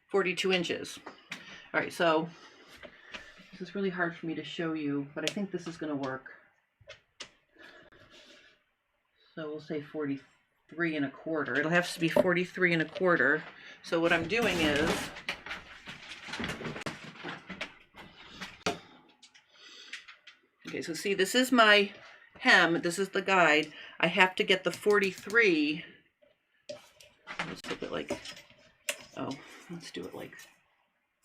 "42 inches. All right, so this is really hard for me to show you, but I think this is going to work. So we'll say 43 1/4. It'll have to be 43 1/4. So what I'm doing is okay, so see, this is my hem, this is the guide. I have to get the 43. Let's flip it like, oh, let's do it like,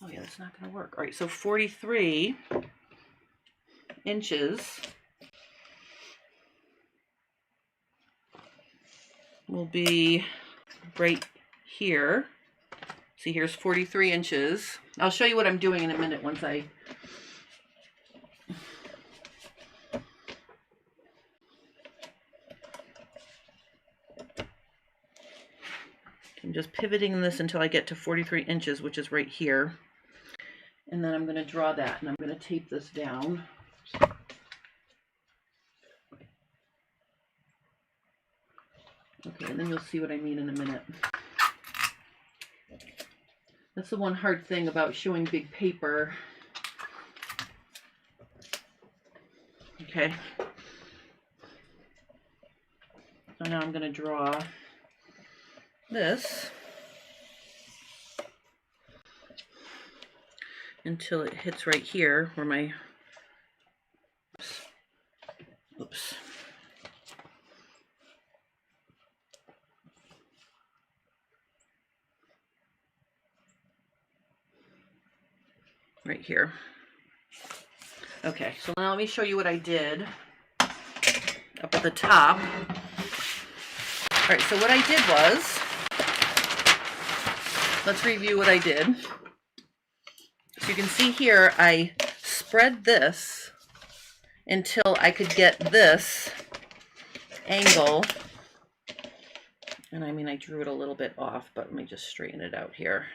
oh yeah, that's not going to work. All right, so 43 inches will be right here. See, here's 43 inches. I'll show you what I'm doing in a minute once I I'm just pivoting this until I get to 43 inches, which is right here. And then I'm going to draw that, and I'm going to tape this down. Okay, and then you'll see what I mean in a minute. That's the one hard thing about showing big paper. Okay. So now I'm going to draw this until it hits right here where my, oops. Right here. Okay, so now let me show you what I did up at the top. All right, so what I did was, let's review what I did. So you can see here, I spread this until I could get this angle. And I mean, I drew it a little bit off, but let me just straighten it out here.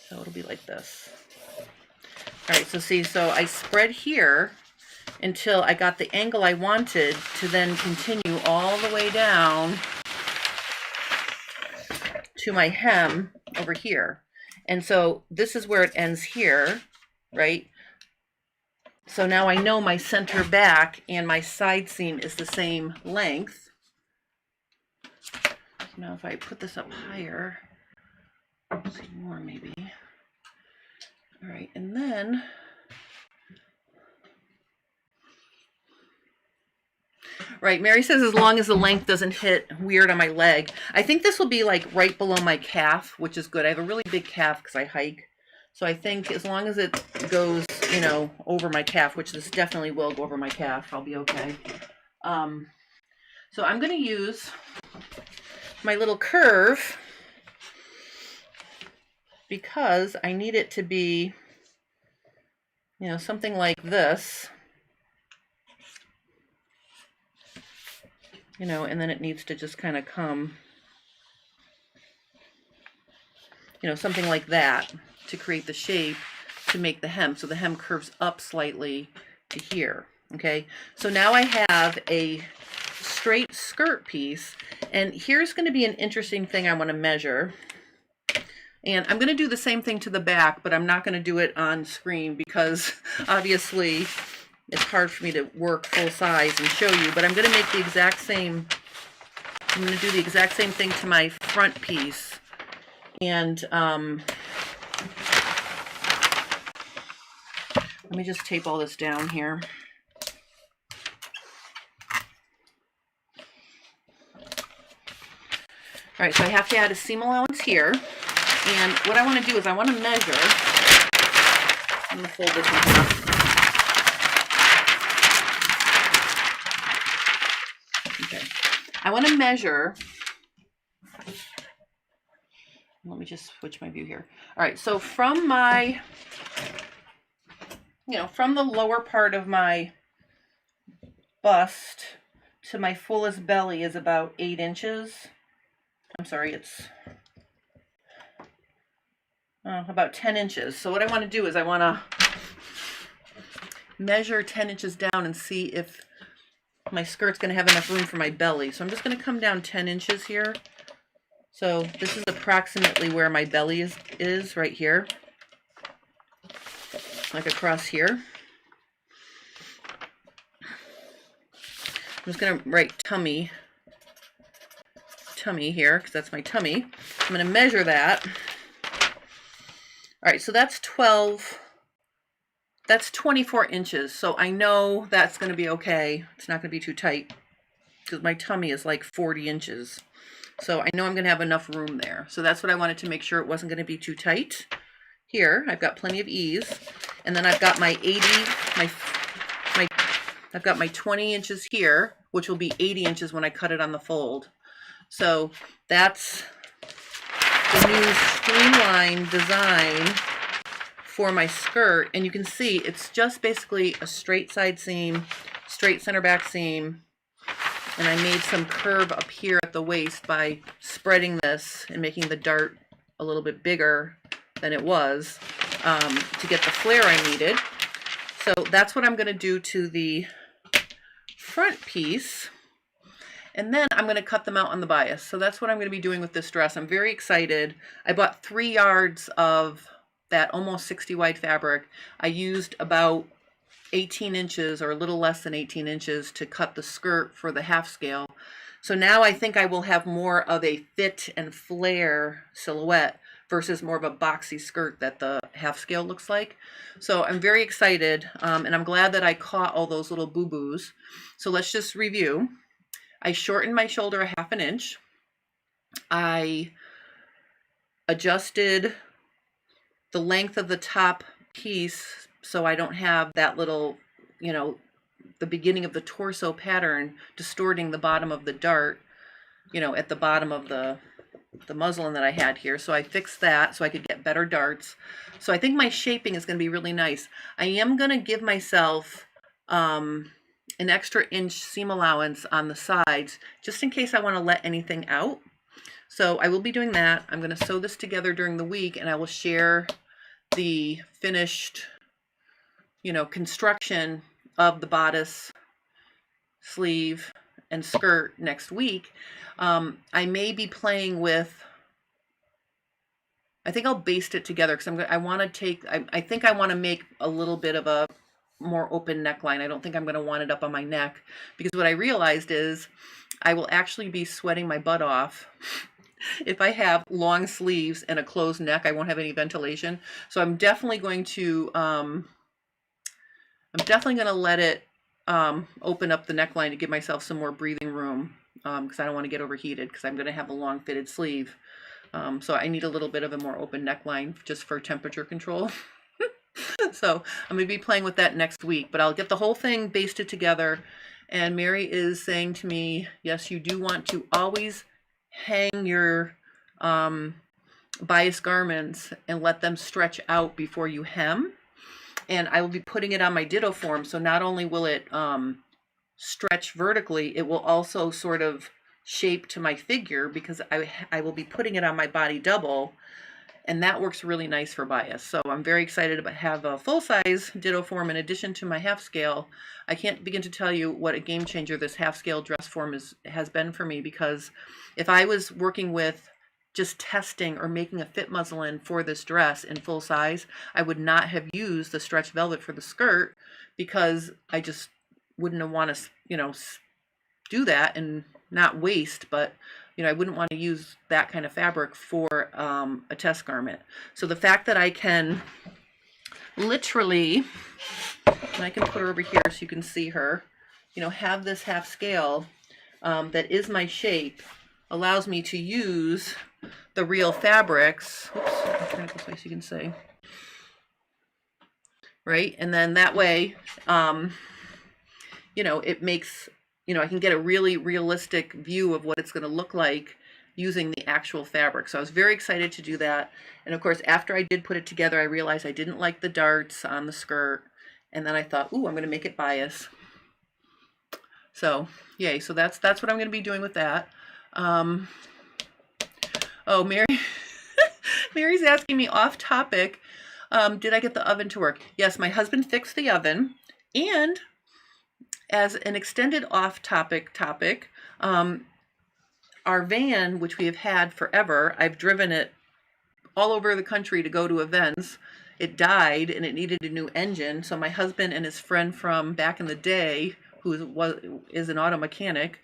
So it'll be like this. All right, so see, so I spread here until I got the angle I wanted to then continue all the way down to my hem over here. And so this is where it ends here, right? So now I know my center back and my side seam is the same length. Now if I put this up higher, see more maybe. All right, and then, right, Mary says as long as the length doesn't hit weird on my leg. I think this will be like right below my calf, which is good. I have a really big calf because I hike. So I think as long as it goes, you know, over my calf, which this definitely will go over my calf, I'll be okay. So I'm going to use my little curve because I need it to be, you know, something like this, you know, and then it needs to just kind of come, you know, something like that to create the shape to make the hem. So the hem curves up slightly to here. Okay, so now I have a straight skirt piece, and here's going to be an interesting thing I want to measure. And I'm going to do the same thing to the back, but I'm not going to do it on screen because obviously it's hard for me to work full size and show you, but I'm going to make the exact same, I'm going to do the exact same thing to my front piece. And let me just tape all this down here. All right, so I have to add a seam allowance here. And what I want to do is I want to measure. I'm going to fold this in half. Okay. I want to measure. Let me just switch my view here. All right, so from my, you know, from the lower part of my bust to my fullest belly is about 8 inches. I'm sorry, it's about 10 inches. So what I want to do is I want to measure 10 inches down and see if my skirt's going to have enough room for my belly. So I'm just going to come down 10 inches here. So this is approximately where my belly is right here, like across here. I'm just going to write tummy here because that's my tummy. I'm going to measure that. All right, so that's 24 inches. So I know that's going to be okay. It's not going to be too tight because my tummy is like 40 inches. So I know I'm going to have enough room there. So that's what I wanted to make sure it wasn't going to be too tight. Here, I've got plenty of ease. And then I've got my I've got my 20 inches here, which will be 80 inches when I cut it on the fold. So that's the new streamlined design for my skirt. And you can see it's just basically a straight side seam, straight center back seam. And I made some curve up here at the waist by spreading this and making the dart a little bit bigger than it was to get the flare I needed. So that's what I'm going to do to the front piece. And then I'm going to cut them out on the bias. So that's what I'm going to be doing with this dress. I'm very excited. I bought 3 yards of that almost 60 wide fabric. I used about 18 inches or a little less than 18 inches to cut the skirt for the half scale. So now I think I will have more of a fit and flare silhouette versus more of a boxy skirt that the half scale looks like. So I'm very excited, and I'm glad that I caught all those little boo-boos. So let's just review. I shortened my shoulder a ½ inch. I adjusted the length of the top piece so I don't have that little, you know, the beginning of the torso pattern distorting the bottom of the dart, you know, at the bottom of the muslin that I had here. So I fixed that so I could get better darts. So I think my shaping is going to be really nice. I am going to give myself an extra inch seam allowance on the sides just in case I want to let anything out. So I will be doing that. I'm going to sew this together during the week, and I will share the finished, you know, construction of the bodice, sleeve, and skirt next week. I may be playing with, I think I'll baste it together because I want to take, I think I want to make a little bit of a more open neckline. I don't think I'm going to want it up on my neck, because what I realized is I will actually be sweating my butt off if I have long sleeves and a closed neck. I won't have any ventilation. So I'm definitely going to let it open up the neckline to give myself some more breathing room, because I don't want to get overheated, because I'm going to have a long fitted sleeve. So I need a little bit of a more open neckline just for temperature control. So I'm going to be playing with that next week, but I'll get the whole thing basted together. And Mary is saying to me, yes, you do want to always hang your bias garments and let them stretch out before you hem. And I will be putting it on my Dittoform, so not only will it stretch vertically, it will also sort of shape to my figure, because I will be putting it on my body double, and that works really nice for bias. So I'm very excited to have a full-size Dittoform in addition to my half scale. I can't begin to tell you what a game changer this half scale dress form has been for me, because if I was working with just testing or making a fit muslin for this dress in full size, I would not have used the stretch velvet for the skirt, because I just wouldn't have want to, you know, do that and not waste, but you know, I wouldn't want to use that kind of fabric for a test garment. So the fact that I can literally, and I can put her over here so you can see her, you know, have this half scale that is my shape, allows me to use the real fabrics. Oops, I'll turn it this way so you can see. Right, and then that way, you know, it makes, you know, I can get a really realistic view of what it's going to look like using the actual fabric. So I was very excited to do that. And of course, after I did put it together, I realized I didn't like the darts on the skirt. And then I thought, ooh, I'm going to make it bias. So yay. So that's what I'm going to be doing with that. Oh, Mary, Mary's asking me off topic. Did I get the oven to work? Yes, my husband fixed the oven. And as an extended off-topic topic, our van, which we have had forever, I've driven it all over the country to go to events. It died and it needed a new engine. So my husband and his friend from back in the day, who is an auto mechanic,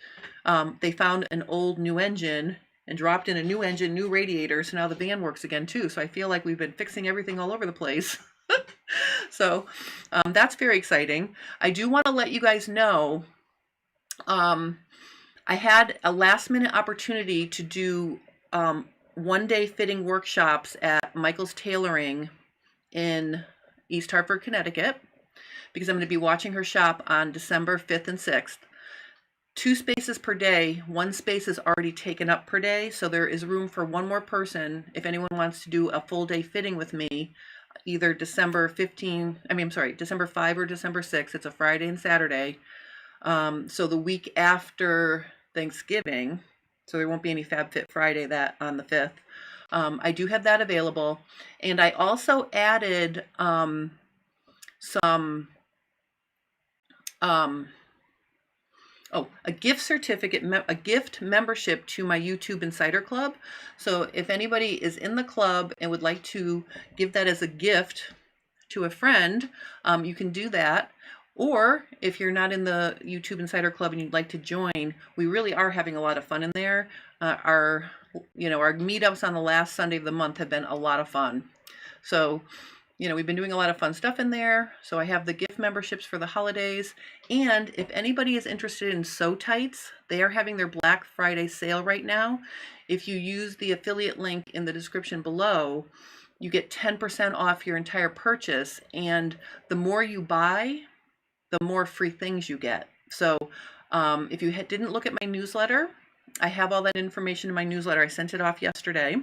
they found an old new engine and dropped in a new engine, new radiator. So now the van works again too. So I feel like we've been fixing everything all over the place. So that's very exciting. I do want to let you guys know, I had a last minute opportunity to do one-day fitting workshops at Michael's Tailoring in East Hartford, Connecticut, because I'm going to be watching her shop on December 5th and 6th. 2 spaces per day. 1 space is already taken up per day, so there is room for 1 more person if anyone wants to do a full day fitting with me, either December 5 or December 6th. It's a Friday and Saturday. So the week after Thanksgiving, so there won't be any Fab Fit Friday that on the 5th. I do have that available. And I also added some oh, a gift certificate, a gift membership to my YouTube Insider Club. So if anybody is in the club and would like to give that as a gift to a friend, you can do that. Or if you're not in the YouTube Insider Club and you'd like to join, we really are having a lot of fun in there. Our meetups on the last Sunday of the month have been a lot of fun. So, we've been doing a lot of fun stuff in there. So I have the gift memberships for the holidays. And if anybody is interested in Sew Tights, they are having their Black Friday sale right now. If you use the affiliate link in the description below, you get 10% off your entire purchase. And the more you buy, the more free things you get. So if you didn't look at my newsletter, I have all that information in my newsletter. I sent it off yesterday.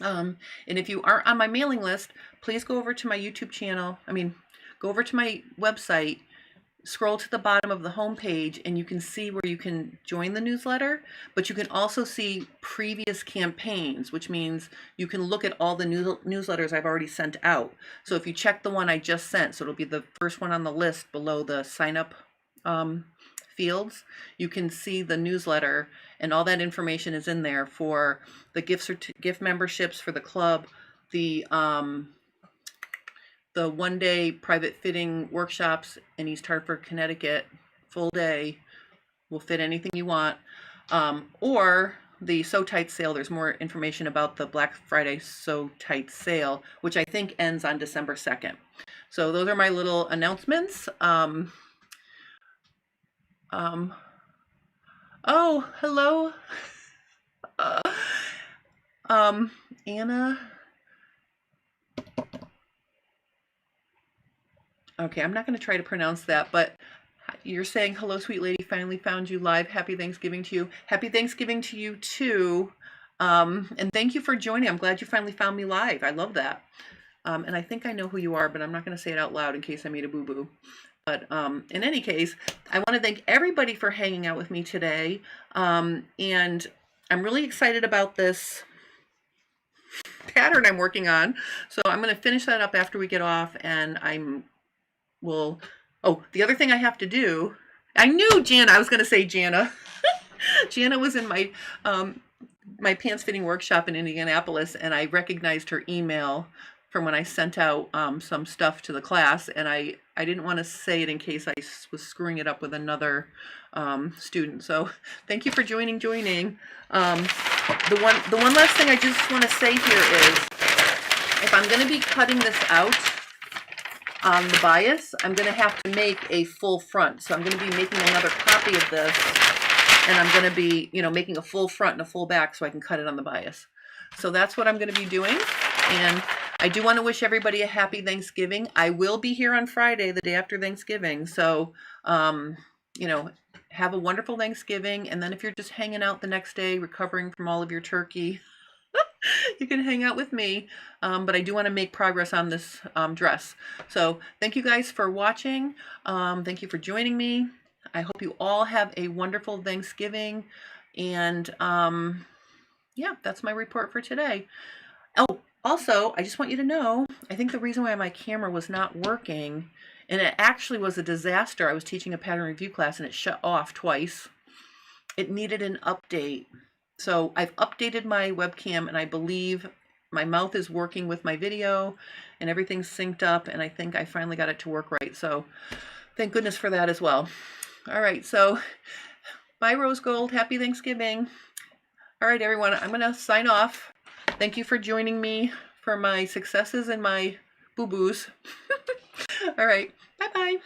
And if you aren't on my mailing list, please go over to my YouTube channel. Go over to my website, scroll to the bottom of the home page, and you can see where you can join the newsletter, but you can also see previous campaigns, which means you can look at all the newsletters I've already sent out. So if you check the one I just sent, so it'll be the first one on the list below the sign up fields, you can see the newsletter, and all that information is in there for the gift memberships for the club, the one-day private fitting workshops in East Hartford, Connecticut, full day, will fit anything you want, or the Sew Tights sale. There's more information about the Black Friday Sew Tights sale, which I think ends on December 2nd. So those are my little announcements. Oh, hello. Anna. Okay, I'm not going to try to pronounce that, but you're saying, hello, sweet lady, finally found you live. Happy Thanksgiving to you. Happy Thanksgiving to you, too. And thank you for joining. I'm glad you finally found me live. I love that. And I think I know who you are, but I'm not going to say it out loud in case I made a boo-boo. But in any case, I want to thank everybody for hanging out with me today. And I'm really excited about this pattern I'm working on. So I'm going to finish that up after we get off, and oh, the other thing I have to do, I knew Jana, I was going to say Jana. Jana was in my my pants fitting workshop in Indianapolis, and I recognized her email from when I sent out some stuff to the class, and I didn't want to say it in case I was screwing it up with another student. So thank you for joining. The one last thing I just want to say here is, if I'm going to be cutting this out on the bias, I'm going to have to make a full front. So I'm going to be making another copy of this, and I'm going to be, making a full front and a full back so I can cut it on the bias. So that's what I'm going to be doing. And I do want to wish everybody a happy Thanksgiving. I will be here on Friday, the day after Thanksgiving. So, have a wonderful Thanksgiving. And then if you're just hanging out the next day, recovering from all of your turkey, you can hang out with me. But I do want to make progress on this dress. So thank you guys for watching. Thank you for joining me. I hope you all have a wonderful Thanksgiving. And yeah, that's my report for today. Oh, also, I just want you to know, I think the reason why my camera was not working, and it actually was a disaster. I was teaching a pattern review class and it shut off twice. It needed an update. So I've updated my webcam, and I believe my mouth is working with my video and everything's synced up, and I think I finally got it to work right. So thank goodness for that as well. All right, so bye, Rose Gold. Happy Thanksgiving. All right, everyone, I'm going to sign off. Thank you for joining me for my successes and my boo-boos. All right, bye-bye.